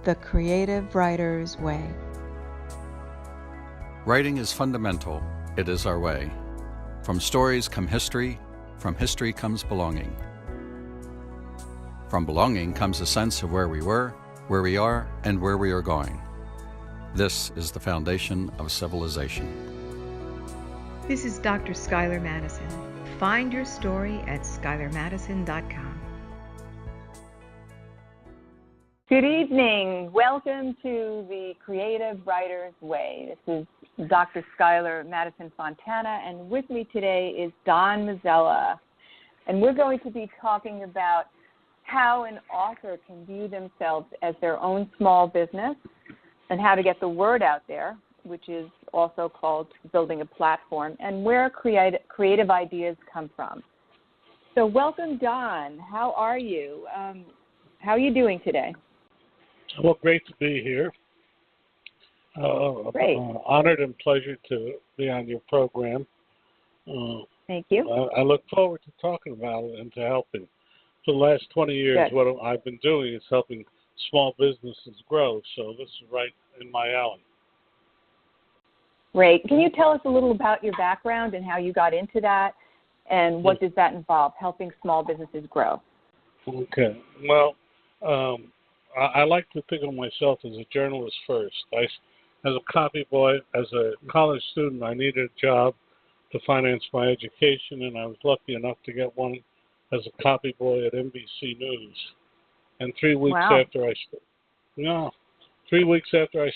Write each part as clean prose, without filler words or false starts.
The Creative Writer's Way. Writing is fundamental. It is our way. From stories come history. From history comes belonging. From belonging comes a sense of where we were, where we are, and where we are going. This is the foundation of civilization. This is Dr. Skyler Madison. Find your story at skylermadison.com. Good evening. Welcome to the Creative Writer's Way. This is Dr. Skyler Madison Fontana, and with me today is Don Mazzella. And we're going to be talking about how an author can view themselves as their own small business and how to get the word out there, which is also called building a platform, and where creative ideas come from. So welcome, Don. How are you? How are you doing today? Well, great to be here. Great. Honored and pleasure to be on your program. Thank you. I look forward to talking about it and to helping. For the last 20 years, Good. What I've been doing is helping small businesses grow, so this is right in my alley. Great. Can you tell us a little about your background and how you got into that, and what does that involve, helping small businesses grow? Okay. Well, I like to think of myself as a journalist first. As a copy boy, as a college student, I needed a job to finance my education, and I was lucky enough to get one as a copy boy at NBC News. And 3 weeks Wow. after I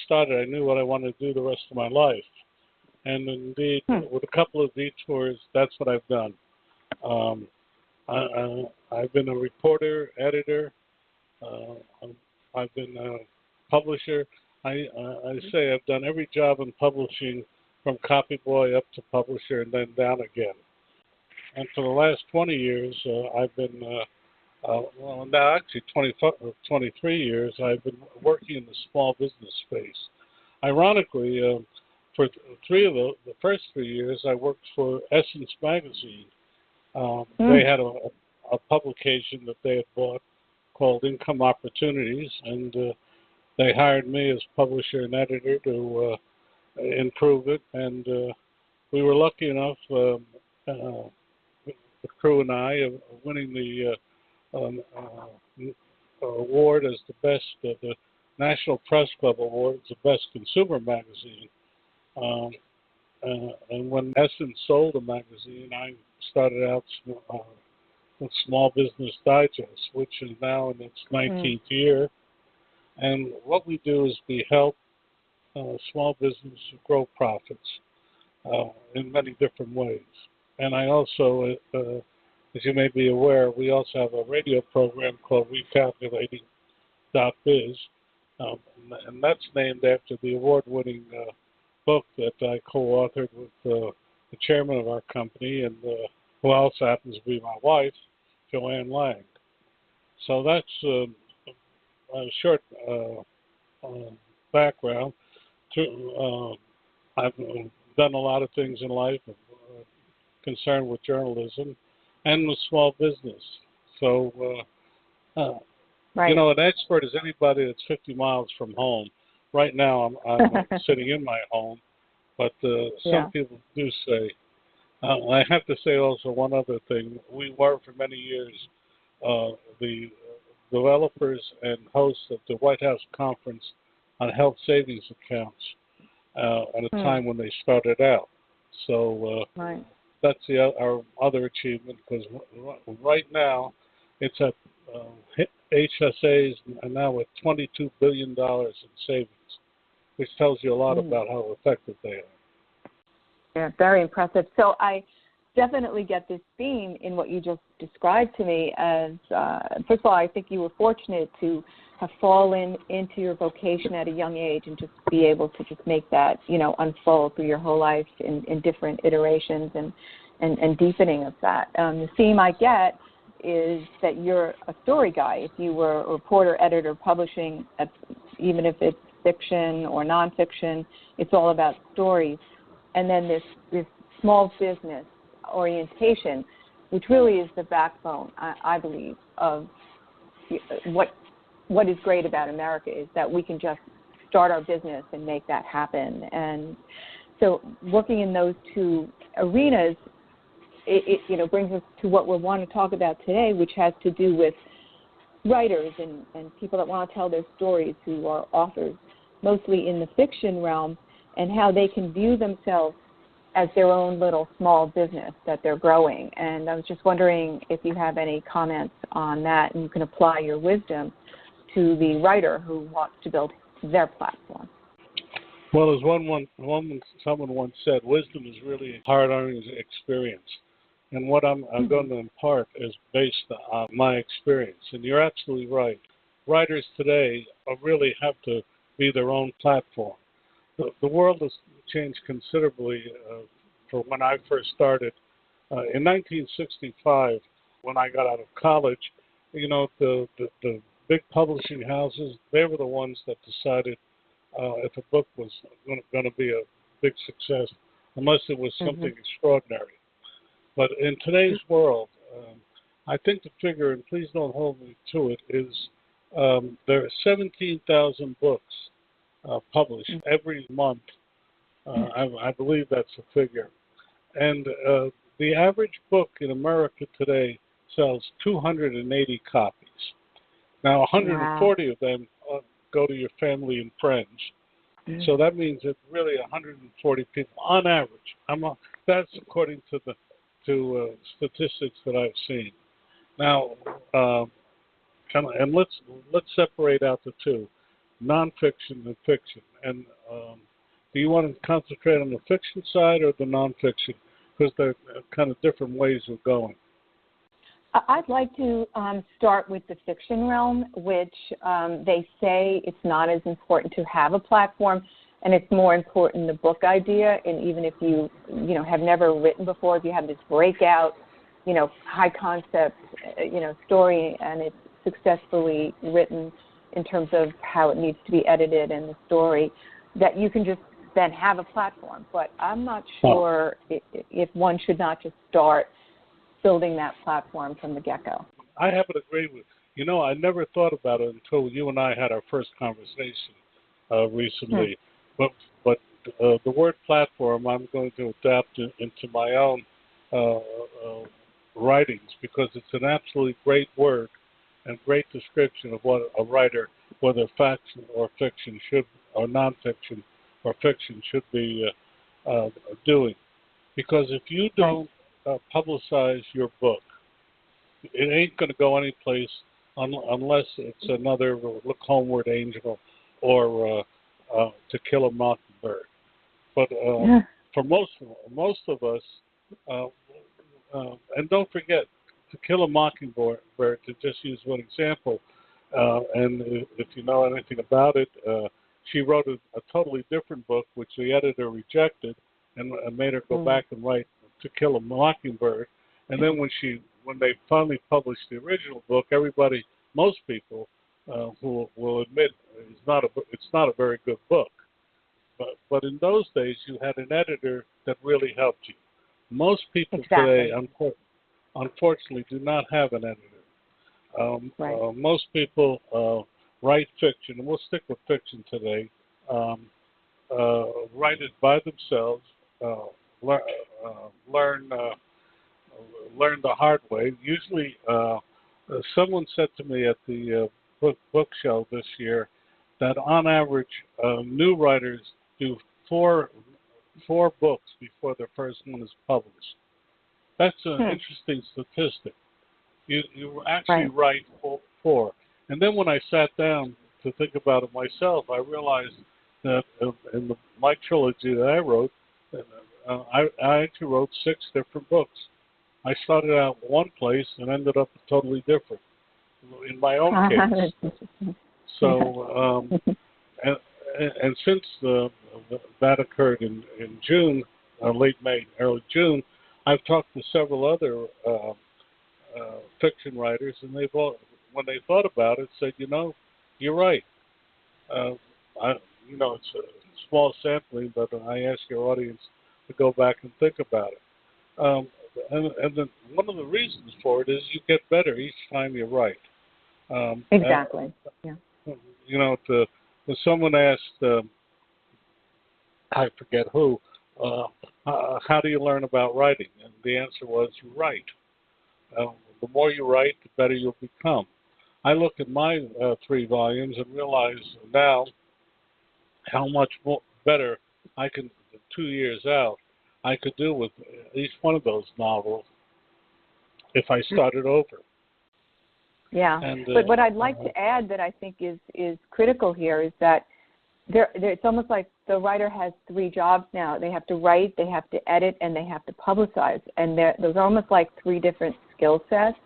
started, I knew what I wanted to do the rest of my life. And indeed, with a couple of detours, that's what I've done. I've been a reporter, editor. I've been a publisher. I say I've done every job in publishing, from copy boy up to publisher and then down again. And for the last 20 years, I've been, now actually 23 years, I've been working in the small business space. Ironically, for the first 3 years, I worked for Essence Magazine. They had a publication that they had bought called Income Opportunities, and they hired me as publisher and editor to improve it. And we were lucky enough, the crew and I, of winning the award as the best, the National Press Club Award, the best consumer magazine. And when Essence sold the magazine, I started out with Small Business Digest, which is now in its 19th year. And what we do is we help small businesses grow profits in many different ways. And I also, as you may be aware, we also have a radio program called Recalculating.biz, and that's named after the award-winning book that I co-authored with the chairman of our company, and who also happens to be my wife, Joanne Lang. So that's a short background. I've done a lot of things in life concerned with journalism and with small business. So, Right. You know, an expert is anybody that's 50 miles from home. Right now, I'm sitting in my home, but some people do say. I have to say also one other thing. We were for many years the developers and hosts of the White House Conference on Health Savings Accounts at a time when they started out. So that's our other achievement, because right now it's at HSAs and now with $22 billion in savings, which tells you a lot about how effective they are. Yeah, very impressive. So I definitely get this theme in what you just described to me as, first of all, I think you were fortunate to have fallen into your vocation at a young age and just be able to just make that, unfold through your whole life in different iterations and deepening of that. The theme I get is that you're a story guy. If you were a reporter, editor, publishing, even if it's fiction or nonfiction, it's all about stories. And then this small business orientation, which really is the backbone, I believe, of what what is great about America is that we can just start our business and make that happen. And so working in those two arenas, it brings us to what we want to talk about today, which has to do with writers and people that want to tell their stories, who are authors, mostly in the fiction realm, and how they can view themselves as their own little small business that they're growing. And I was just wondering if you have any comments on that, and you can apply your wisdom to the writer who wants to build their platform. Well, as someone once said, wisdom is really a hard-earned experience. And what I'm going to impart is based on my experience. And you're absolutely right. Writers today really have to be their own platform. The world has changed considerably from when I first started. In 1965, when I got out of college, the big publishing houses, they were the ones that decided if a book was going to be a big success, unless it was something extraordinary. But in today's world, I think the figure, and please don't hold me to it, is there are 17,000 books published every month. I believe that's the figure. And the average book in America today sells 280 copies. Now, 140 of them go to your family and friends. So that means that really 140 people on average. That's according to the statistics that I've seen. Now, and let's separate out the two, nonfiction and fiction. And do you want to concentrate on the fiction side or the nonfiction? Because they're kind of different ways of going. I'd like to start with the fiction realm, which they say it's not as important to have a platform, and it's more important the book idea. And even if you have never written before, if you have this breakout, high concept, story, and it's successfully written in terms of how it needs to be edited and the story, that you can just then have a platform. But I'm not sure if one should not just start building that platform from the get-go. I happen to agree with I never thought about it until you and I had our first conversation recently. But the word platform I'm going to adapt into my own writings, because it's an absolutely great word and great description of what a writer, whether fiction or fiction or nonfiction or fiction, should be doing. Because if you don't publicize your book, it ain't going to go anyplace unless it's another Look Homeward Angel or To Kill a Mockingbird. But for most of us, and don't forget, To Kill a Mockingbird, to just use one example, and if you know anything about it, she wrote a totally different book, which the editor rejected and made her go back and write To Kill a Mockingbird. And then when they finally published the original book, most people who will admit it's not a very good book. But in those days, you had an editor that really helped you. Most people today, unfortunately, do not have an editor. Most people write fiction, and we'll stick with fiction today, write it by themselves, learn the hard way. Usually, someone said to me at the book show this year that on average, new writers do four books before their first one is published. That's an interesting statistic. You actually write four. And then when I sat down to think about it myself, I realized that in my trilogy that I wrote, I actually wrote 6 different books. I started out one place and ended up totally different in my own case. So, and since that occurred in June, late May, early June, I've talked to several other fiction writers, and they've all, when they thought about it, said, you're right. It's a small sampling, but I ask your audience to go back and think about it. And then one of the reasons for it is you get better each time you write. Exactly. when someone asked, I forget who, how do you learn about writing? And the answer was, you write. The more you write, the better you'll become. I look at my 3 volumes and realize now how much more better I can, 2 years out, I could do with each one of those novels if I started over. Yeah, and, but what I'd like to add that I think is critical here is that it's almost like the writer has 3 jobs now. They have to write, they have to edit, and they have to publicize. And those are almost like 3 different skill sets.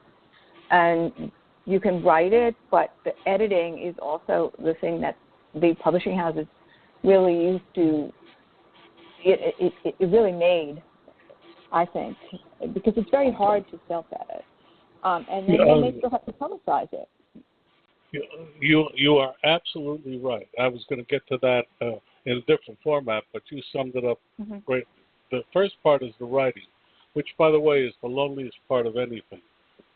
And you can write it, but the editing is also the thing that the publishing houses really used to, it really made, I think, because it's very hard to self-edit. And then they still have to publicize it. You are absolutely right. I was going to get to that in a different format, but you summed it up great. The first part is the writing, which, by the way, is the loneliest part of anything.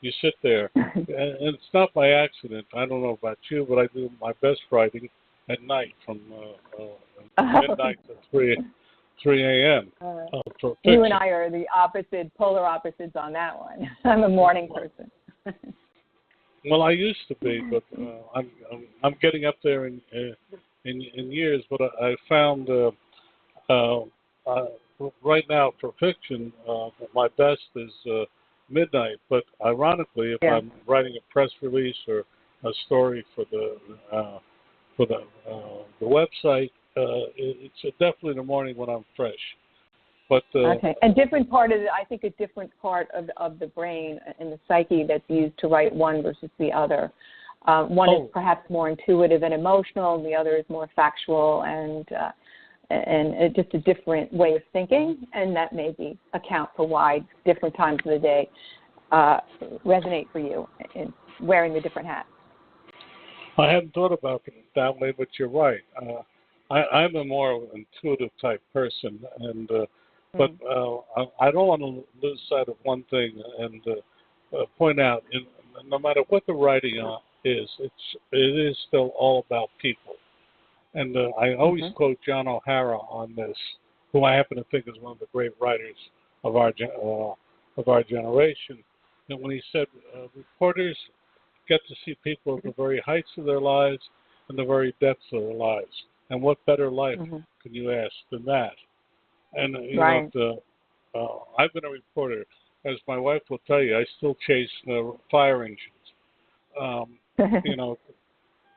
You sit there, and it's not by accident. I don't know about you, but I do my best writing at night from midnight to 3 a.m. You and I are the polar opposites on that one. I'm a morning person. Well, I used to be, but I'm getting up there in years. But I found right now for fiction, my best is midnight. But ironically, if I'm writing a press release or a story for the website, it's definitely in the morning when I'm fresh. But okay, and different part of I think a different part of the brain and the psyche that's used to write one versus the other. One is perhaps more intuitive and emotional, and the other is more factual and just a different way of thinking, and that maybe account for why different times of the day resonate for you in wearing the different hats. I hadn't thought about it that way, but you're right. I'm a more intuitive type person, and but I don't want to lose sight of one thing and point out, no matter what the writing is, it is still all about people. And I always quote John O'Hara on this, who I happen to think is one of the great writers of our generation. And when he said, reporters get to see people at the very heights of their lives and the very depths of their lives. And what better life can you ask than that? And I've been a reporter, as my wife will tell you. I still chase fire engines,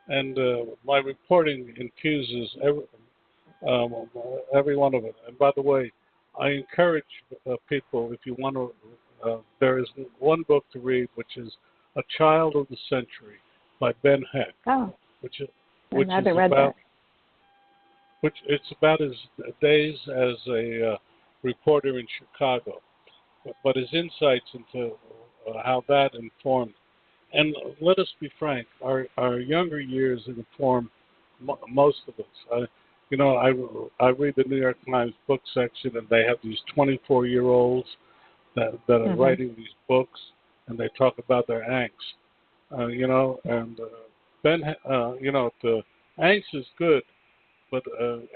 and my reporting infuses every one of it. And by the way, I encourage people, if you want to, there is one book to read, which is A Child of the Century by Ben Heck, which is about his days as a reporter in Chicago, but his insights into how that informed. And let us be frank, our younger years inform most of us. I read the New York Times book section, and they have these 24-year-olds that are writing these books, and they talk about their angst. Ben, the angst is good, but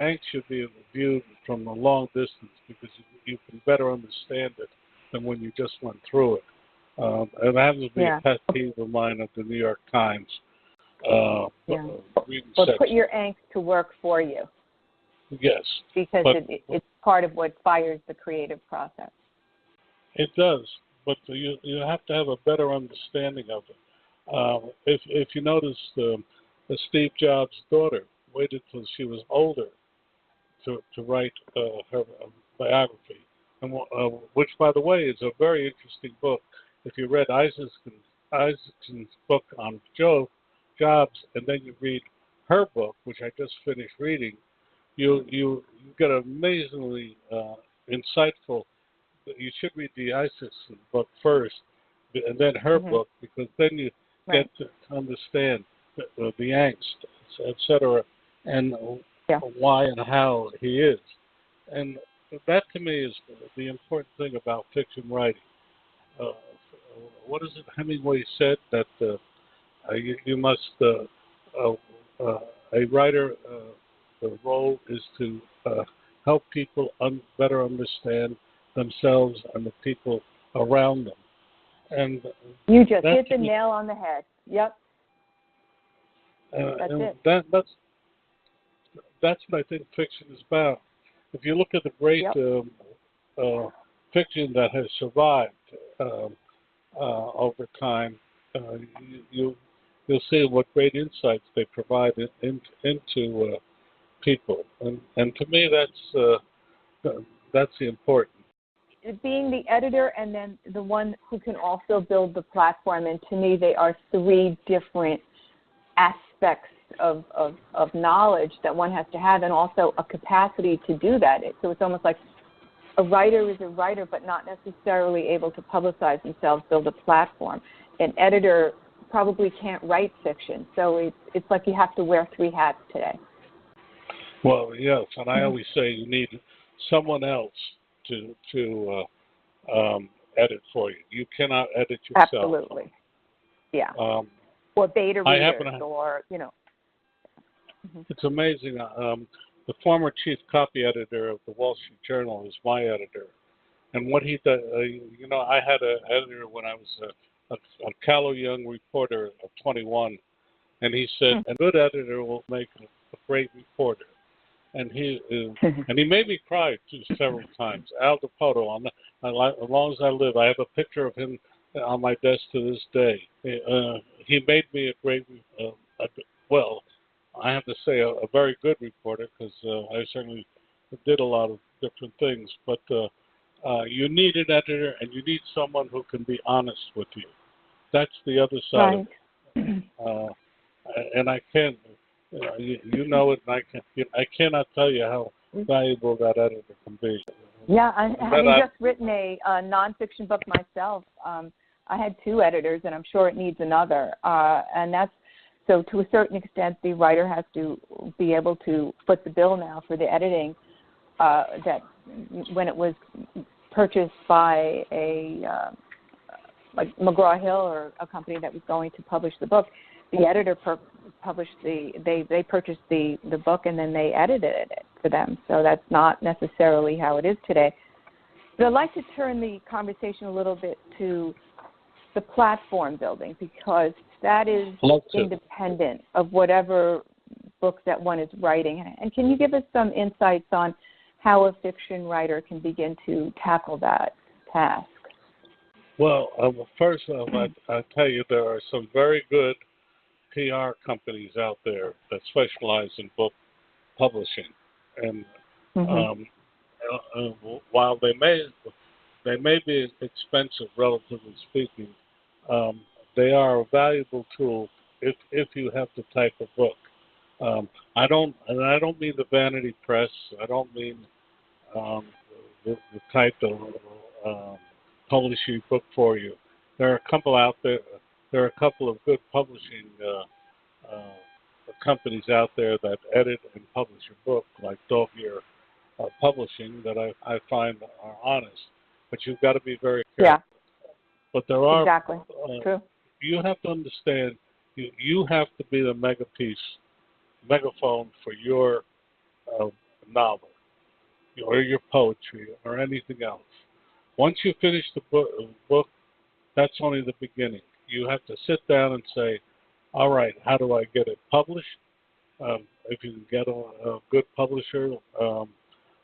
angst should be viewed from a long distance because you can better understand it than when you just went through it. And that happens to be a pet peeve of mine at the New York Times. But put your angst to work for you. Yes. Because it's part of what fires the creative process. It does, but you have to have a better understanding of it. If you notice, Steve Jobs' daughter waited till she was older to write her biography, and which, by the way, is a very interesting book. If you read Isaacson's book on Jobs, and then you read her book, which I just finished reading, you get amazingly insightful. You should read the Isaacson book first, and then her book, because then you get to understand the angst, etc., and why and how he is. And that, to me, is the important thing about fiction writing. What is it Hemingway said? That you must a writer, the role is to help people better understand themselves and the people around them. And you just hit the nail on the head. Yep. That's it. That's what I think fiction is about. If you look at the great fiction that has survived over time, you'll see what great insights they provide into people, and to me that's the important. Being the editor and then the one who can also build the platform, and to me they are three different aspects of knowledge that one has to have, and also a capacity to do that. So it's almost like a writer is a writer but not necessarily able to publicize themselves, build a platform. An editor probably can't write fiction, so it's like you have to wear three hats today. Well, yes, and I always say you need someone else to edit for you. You cannot edit yourself. Absolutely. Yeah. Or beta readers, or, It's amazing. The former chief copy editor of the Wall Street Journal is my editor. And what he does, I had an editor when I was a callow young reporter of 21, and he said, a good editor will make a great reporter. And he made me cry several times. Al Dipoto, as long as I live, I have a picture of him on my desk to this day. He made me a great, I have to say a very good reporter, because I certainly did a lot of different things. But you need an editor, and you need someone who can be honest with you. That's the other side of it. And I can't. You know it, and I cannot tell you how valuable that editor can be. Yeah, having just written a nonfiction book myself, I had two editors, and I'm sure it needs another. And that's so to a certain extent, the writer has to be able to foot the bill now for the editing. That when it was purchased by like McGraw-Hill or a company that was going to publish the book, the editor they purchased the book and then they edited it for them. So that's not necessarily how it is today. But I'd like to turn the conversation a little bit to the platform building, because that is independent of whatever book that one is writing. And can you give us some insights on how a fiction writer can begin to tackle that task? Well, first off, I tell you, there are some very good PR companies out there that specialize in book publishing, and while they may be expensive, relatively speaking, they are a valuable tool if you have the type of book. I don't mean the vanity press. I don't mean the type of publishing book for you. There are a couple out there. There are a couple of good publishing companies out there that edit and publish your book, like Dog Year Publishing, that I find are honest. But you've got to be very careful. Yeah. But there are exactly true. You have to understand. You have to be the megaphone for your novel, or your poetry, or anything else. Once you finish the book, that's only the beginning. You have to sit down and say, all right, how do I get it published? If you can get a good publisher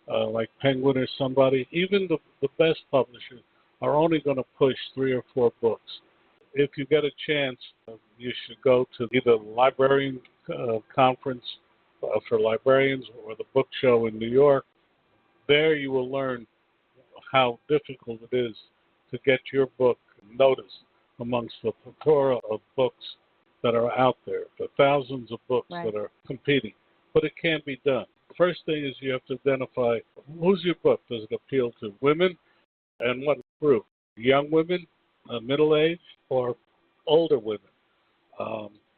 like Penguin or somebody, even the best publishers are only going to push 3 or 4 books. If you get a chance, you should go to either the librarian conference for librarians or the book show in New York. There you will learn how difficult it is to get your book noticed amongst the plethora of books that are out there, the thousands of books that are competing. But it can be done. First thing is you have to identify, who's your book? Does it appeal to women, and what group? Young women, middle-aged, or older women?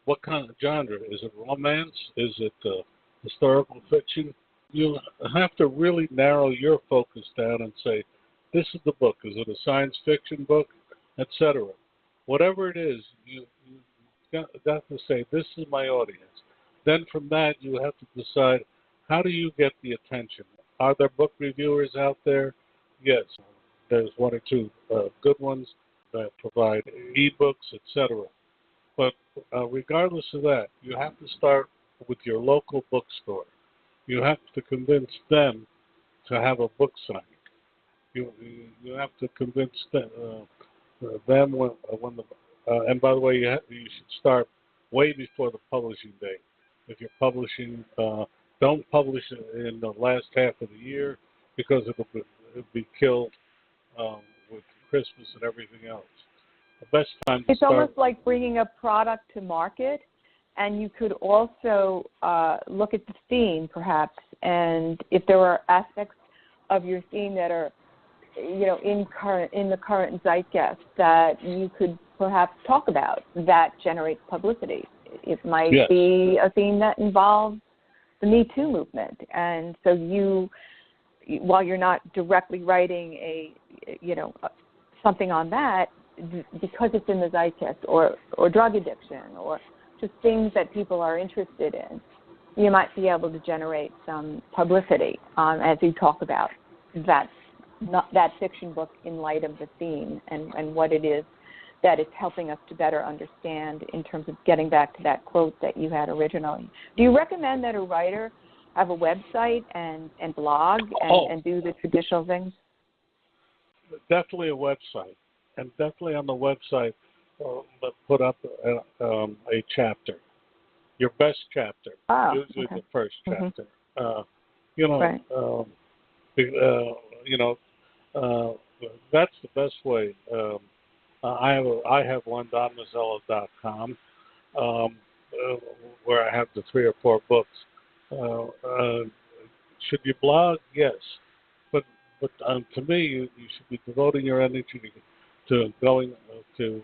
What kind of genre? Is it romance? Is it historical fiction? You have to really narrow your focus down and say, this is the book. Is it a science fiction book, etc.? Whatever it is, you got to say, this is my audience. Then from that, you have to decide, how do you get the attention? Are there book reviewers out there? Yes. There's one or two good ones that provide ebooks, etc. But regardless of that, you have to start with your local bookstore. You have to convince them to have a book signing. You have to convince them when the and by the way, you should start way before the publishing date. If you're publishing, don't publish in the last half of the year because it'll be killed with Christmas and everything else. The best time to It's start. almost like bringing a product to market, and you could also look at the theme, perhaps, and if there are aspects of your theme that are, in the current zeitgeist that you could perhaps talk about that generates publicity. It might be a theme that involves the Me Too movement, and so while you're not directly writing something on that, because it's in the zeitgeist, or drug addiction, or just things that people are interested in, you might be able to generate some publicity as you talk about that fiction book in light of the theme and what it is that it's helping us to better understand in terms of getting back to that quote that you had originally. Do you recommend that a writer have a website and blog and do the traditional things? Definitely a website, and definitely on the website, put up a chapter, your best chapter, usually the first chapter. Right. That's the best way. I have one on Mazzella.com where I have the 3 or 4 books. Should you blog? Yes, but to me, you should be devoting your energy to going to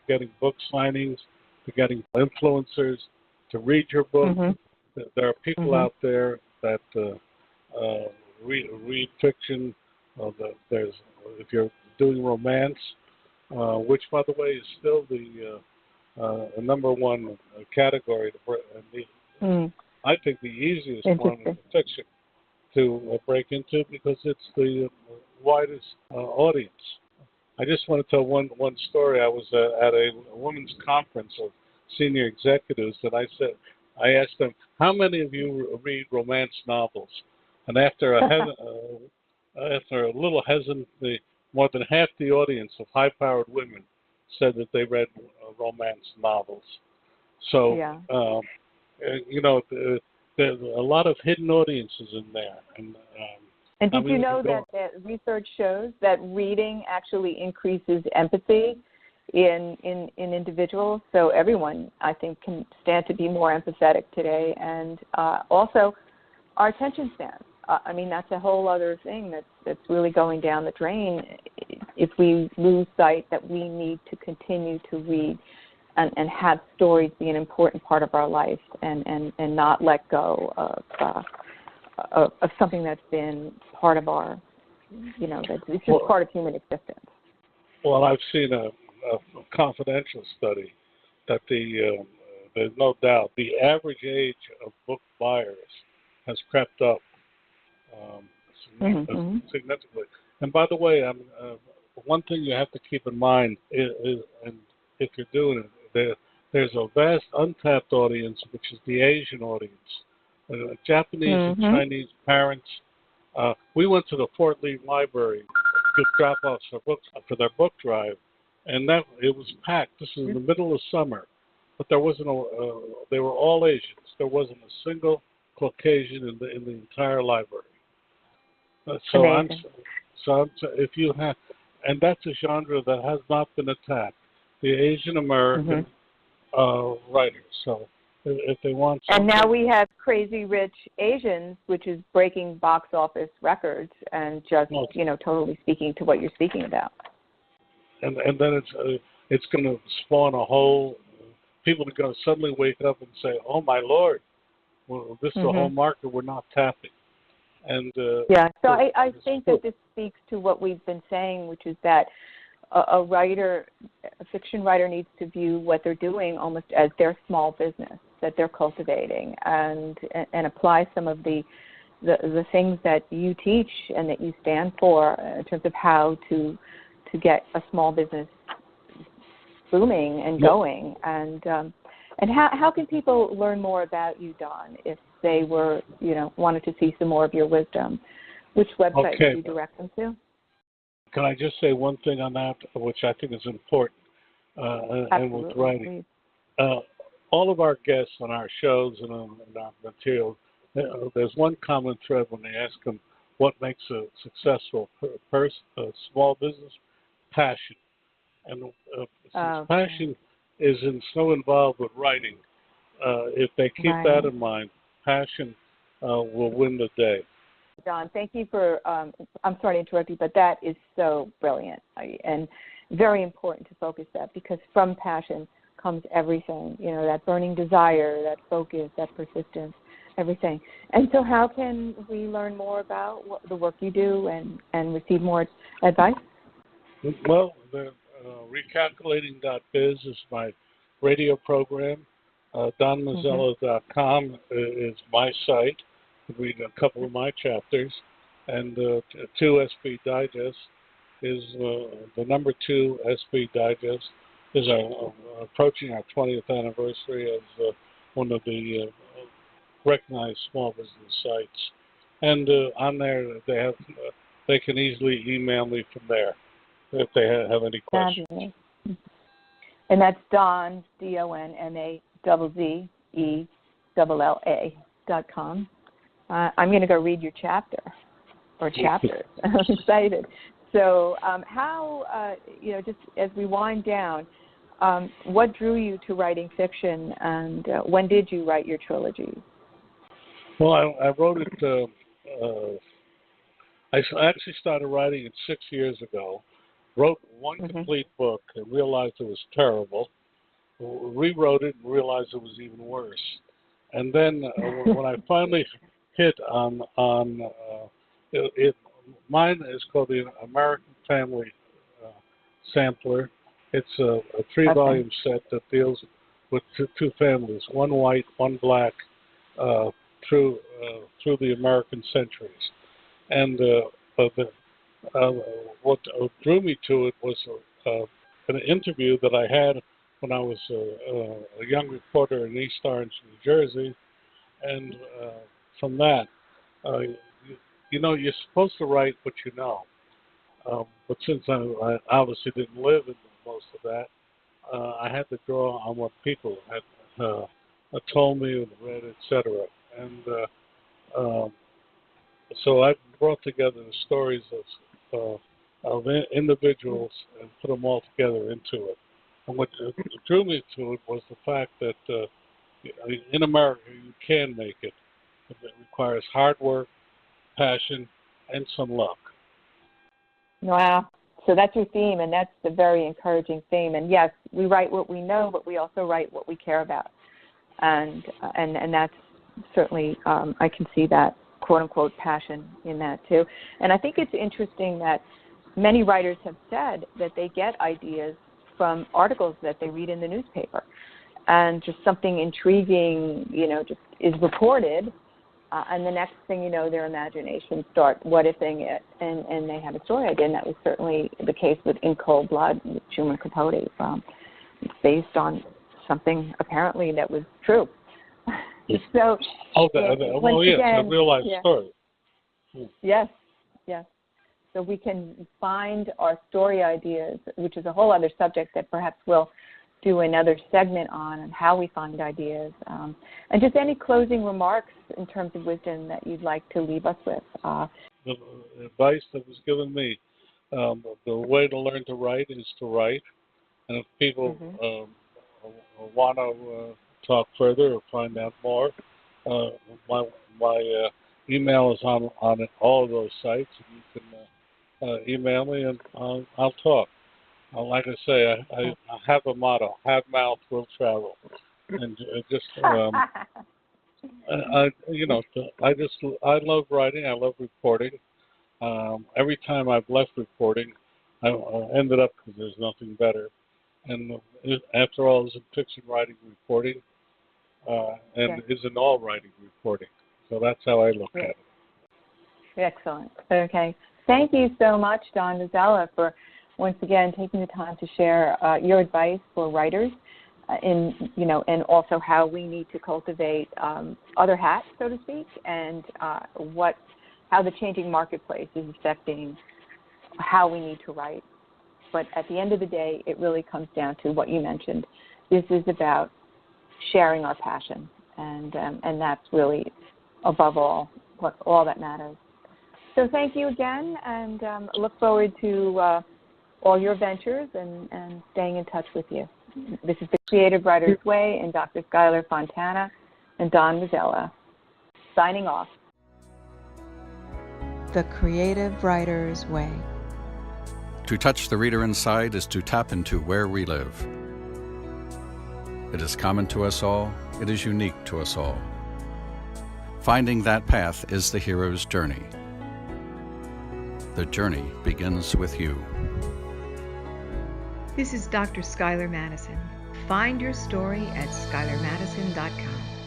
getting book signings, to getting influencers to read your book. There are people out there that read fiction. If you're doing romance, which, by the way, is still the number one category I think the easiest one is fiction to break into because it's the widest audience. I just want to tell one story. I was at a women's conference of senior executives, and I asked them, "How many of you read romance novels?" And after a little hesitancy, more than half the audience of high-powered women said that they read romance novels. So, there's a lot of hidden audiences in there. And did you know that research shows that reading actually increases empathy in individuals? So everyone, I think, can stand to be more empathetic today. And also our attention spans. I mean, that's a whole other thing that's really going down the drain if we lose sight that we need to continue to read and have stories be an important part of our life and not let go of something that's been part of our, it's just part of human existence. Well, I've seen a confidential study that there's no doubt the average age of book buyers has crept up significantly. And by the way, one thing you have to keep in mind is, and if you're doing it, there's a vast untapped audience, which is the Asian audience. Japanese and Chinese parents. We went to the Fort Lee Library to drop off for their book drive, and it was packed. This was in the middle of summer, but there wasn't they were all Asians. There wasn't a single Caucasian in the entire library. If you have, and that's a genre that has not been attacked, the Asian American writers. So if they want, and now we have Crazy Rich Asians, which is breaking box office records, and just totally speaking to what you're speaking about. And then it's going to spawn a whole. People are going to suddenly wake up and say, "Oh my Lord, well, this is a whole market we're not tapping." And so I think that this speaks to what we've been saying, which is that a fiction writer needs to view what they're doing almost as their small business. that they're cultivating and apply some of the things that you teach and that you stand for in terms of how to get a small business booming and going. And how can people learn more about you, Don, if they were, wanted to see some more of your wisdom? Which website would you direct them to? Can I just say one thing on that, which I think is important, and with writing? All of our guests on our shows and on our material, there's one common thread when they ask them what makes a successful small business: passion. And since passion is so involved with writing, if they keep that in mind, passion will win the day. Don, thank you for, I'm sorry to interrupt you, but that is so brilliant and very important to focus that, because from passion comes everything, that burning desire, that focus, that persistence, everything. And so how can we learn more about the work you do and receive more advice? Well, the recalculating.biz is my radio program. DonMazzella.com is my site. Read a couple of my chapters, and 2SB Digest is the number 2 SB Digest is approaching our 20th anniversary as one of the recognized small business sites. And on there, they can easily email me from there if they have any questions. Fabulous. And that's Don, DonZZELLA.com. I'm going to go read your chapter or chapters. I'm excited. So how, just as we wind down, what drew you to writing fiction, and when did you write your trilogy? Well, I wrote it, I actually started writing it 6 years ago, wrote one complete book and realized it was terrible, rewrote it and realized it was even worse. And then when I finally hit on mine is called the American Family Sampler. It's a 3-volume set that deals with two families, one white, one black, through the American centuries. And what drew me to it was an interview that I had when I was a young reporter in East Orange, New Jersey, and from that, you're supposed to write what you know. But since I obviously didn't live in most of that, I had to draw on what people had told me and read, etc. And so I brought together the stories of individuals and put them all together into it. And what drew me to it was the fact that in America you can make it. It requires hard work, passion, and some luck. Wow. So that's your theme, and that's the very encouraging theme. And yes, we write what we know, but we also write what we care about. And that's certainly, I can see that quote-unquote passion in that too. And I think it's interesting that many writers have said that they get ideas from articles that they read in the newspaper. And just something intriguing, just is reported, and the next thing you know, their imagination starts what-ifing it, and they have a story idea. And that was certainly the case with In Cold Blood, with Truman Capote, based on something apparently that was true. So, it's a real-life story. Yes. So we can find our story ideas, which is a whole other subject that perhaps we'll do another segment on how we find ideas. And just any closing remarks in terms of wisdom that you'd like to leave us with. The advice that was given me, the way to learn to write is to write. And if people want to talk further or find out more, my email is on all of those sites. And you can email me and I'll talk. Like I say, I have a motto: have mouth, will travel, and just I love writing. I love reporting. Every time I've left reporting, I ended up because there's nothing better. And after all, is in fiction writing, reporting. and isn't all writing reporting. So that's how I look at it. Excellent. Okay. Thank you so much, Don Mazzella, for once again taking the time to share your advice for writers and also how we need to cultivate other hats, so to speak, and how the changing marketplace is affecting how we need to write. But at the end of the day, it really comes down to what you mentioned. This is about sharing our passion, and that's really above all that matters. So thank you again, and look forward to all your ventures and staying in touch with you. This is The Creative Writer's Way, and Dr. Skyler Fontana and Don Mazzella signing off. The Creative Writer's Way. To touch the reader inside is to tap into where we live. It is common to us all. It is unique to us all. Finding that path is the hero's journey. The journey begins with you. This is Dr. Skyler Madison. Find your story at skylermadison.com.